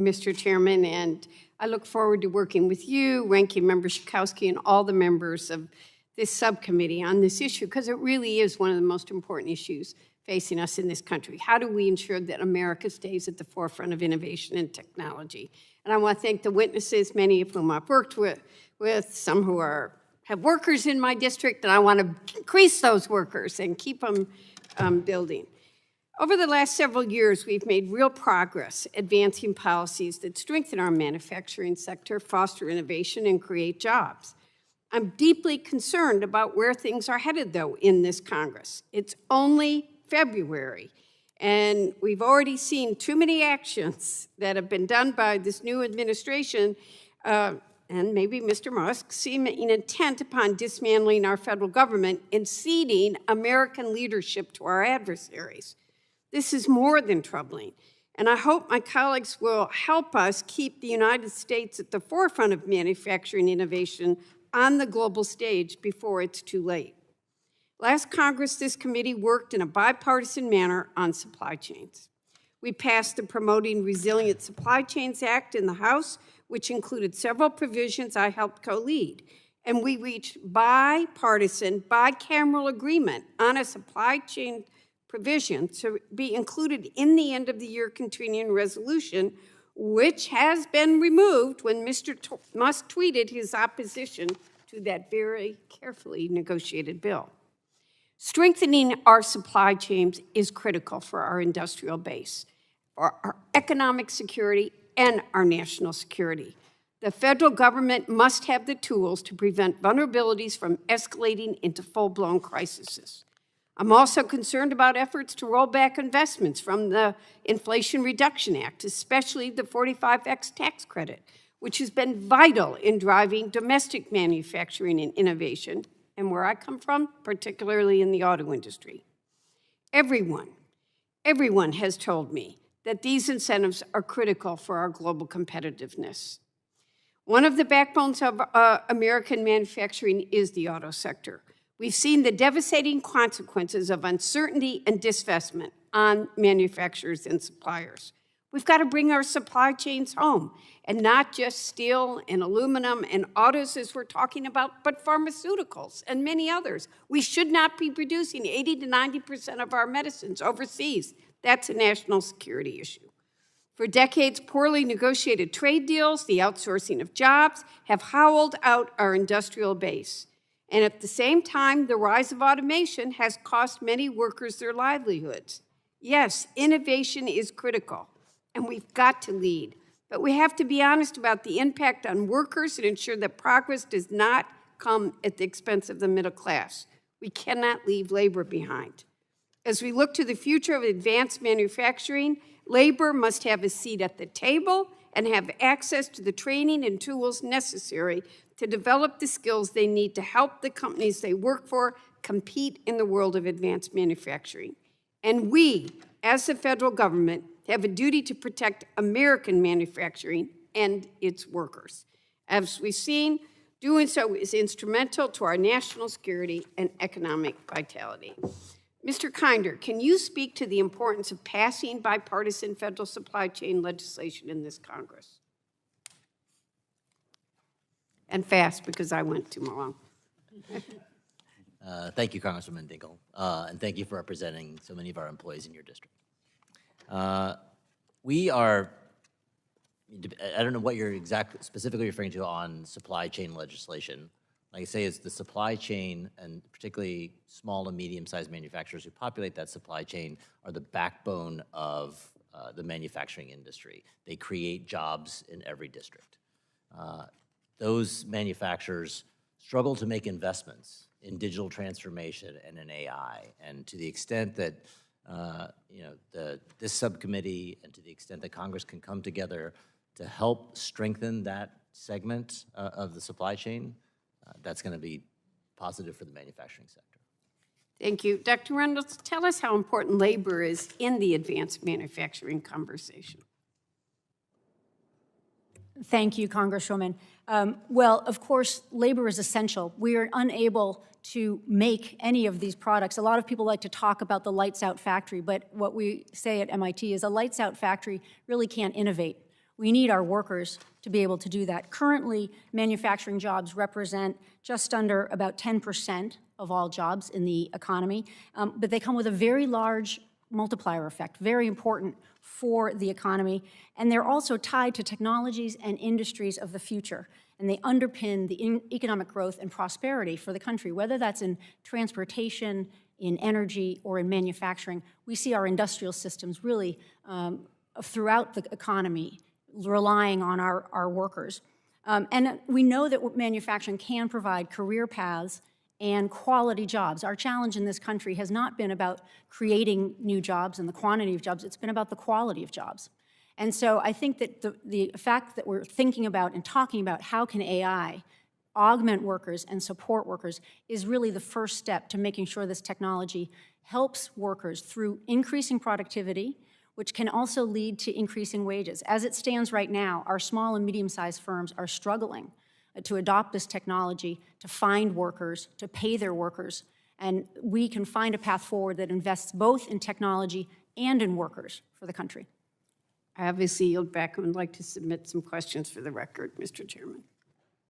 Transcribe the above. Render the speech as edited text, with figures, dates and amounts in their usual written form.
Mr. Chairman, and I look forward to working with you, Ranking Member Schakowsky, and all the members of this subcommittee on this issue, because it really is one of the most important issues facing us in this country. How do we ensure that America stays at the forefront of innovation and technology? And I want to thank the witnesses, many of whom I've worked with some who have workers in my district, and I want to increase those workers and keep them building. Over the last several years, we've made real progress advancing policies that strengthen our manufacturing sector, foster innovation, and create jobs. I'm deeply concerned about where things are headed, though, in this Congress. It's only February, and we've already seen too many actions that have been done by this new administration, and maybe Mr. Musk, seeming intent upon dismantling our federal government and ceding American leadership to our adversaries. This is more than troubling, and I hope my colleagues will help us keep the United States at the forefront of manufacturing innovation on the global stage before it's too late. Last Congress, this committee worked in a bipartisan manner on supply chains. We passed the Promoting Resilient Supply Chains Act in the House, which included several provisions I helped co-lead, and we reached bipartisan, bicameral agreement on a supply chain provision to be included in the end of the year continuing resolution, which has been removed when Mr. Musk tweeted his opposition to that very carefully negotiated bill. Strengthening our supply chains is critical for our industrial base, for our economic security, and our national security. The federal government must have the tools to prevent vulnerabilities from escalating into full-blown crises. I'm also concerned about efforts to roll back investments from the Inflation Reduction Act, especially the 45X tax credit, which has been vital in driving domestic manufacturing and innovation, and where I come from, particularly in the auto industry. Everyone has told me that these incentives are critical for our global competitiveness. One of the backbones of American manufacturing is the auto sector. We've seen the devastating consequences of uncertainty and disinvestment on manufacturers and suppliers. We've got to bring our supply chains home, and not just steel and aluminum and autos as we're talking about, but pharmaceuticals and many others. We should not be producing 80 to 90% of our medicines overseas. That's a national security issue. For decades, poorly negotiated trade deals, the outsourcing of jobs, have hollowed out our industrial base. And at the same time, the rise of automation has cost many workers their livelihoods. Yes, innovation is critical, and we've got to lead. But we have to be honest about the impact on workers and ensure that progress does not come at the expense of the middle class. We cannot leave labor behind. As we look to the future of advanced manufacturing, labor must have a seat at the table and have access to the training and tools necessary to develop the skills they need to help the companies they work for compete in the world of advanced manufacturing. And we, as the federal government, have a duty to protect American manufacturing and its workers. As we've seen, doing so is instrumental to our national security and economic vitality. Mr. Kinder, can you speak to the importance of passing bipartisan federal supply chain legislation in this Congress? And fast, because I went too long. Thank you, Congresswoman Dingell, and thank you for representing so many of our employees in your district. We are, I don't know what you're specifically referring to on supply chain legislation. Like I say, it's the supply chain, and particularly small and medium-sized manufacturers who populate that supply chain are the backbone of the manufacturing industry. They create jobs in every district. Those manufacturers struggle to make investments in digital transformation and in AI, and to the extent that this subcommittee and to the extent that Congress can come together to help strengthen that segment of the supply chain, that's going to be positive for the manufacturing sector. Thank you. Dr. Reynolds, tell us how important labor is in the advanced manufacturing conversation. Thank you, Congresswoman. Well, of course, labor is essential. We are unable to make any of these products. A lot of people like to talk about the lights out factory, but what we say at MIT is a lights out factory really can't innovate. We need our workers to be able to do that. Currently, manufacturing jobs represent just under about 10% of all jobs in the economy, but they come with a very large multiplier effect, very important for the economy, and they're also tied to technologies and industries of the future, and they underpin the economic growth and prosperity for the country, whether that's in transportation, in energy, or in manufacturing. We see our industrial systems really throughout the economy relying on our workers. And we know that manufacturing can provide career paths and quality jobs. Our challenge in this country has not been about creating new jobs and the quantity of jobs, it's been about the quality of jobs. And so I think that the fact that we're thinking about and talking about how can AI augment workers and support workers is really the first step to making sure this technology helps workers through increasing productivity, which can also lead to increasing wages. As it stands right now, our small and medium-sized firms are struggling to adopt this technology, to find workers, to pay their workers, and we can find a path forward that invests both in technology and in workers for the country. I obviously yield back and would like to submit some questions for the record, Mr. Chairman.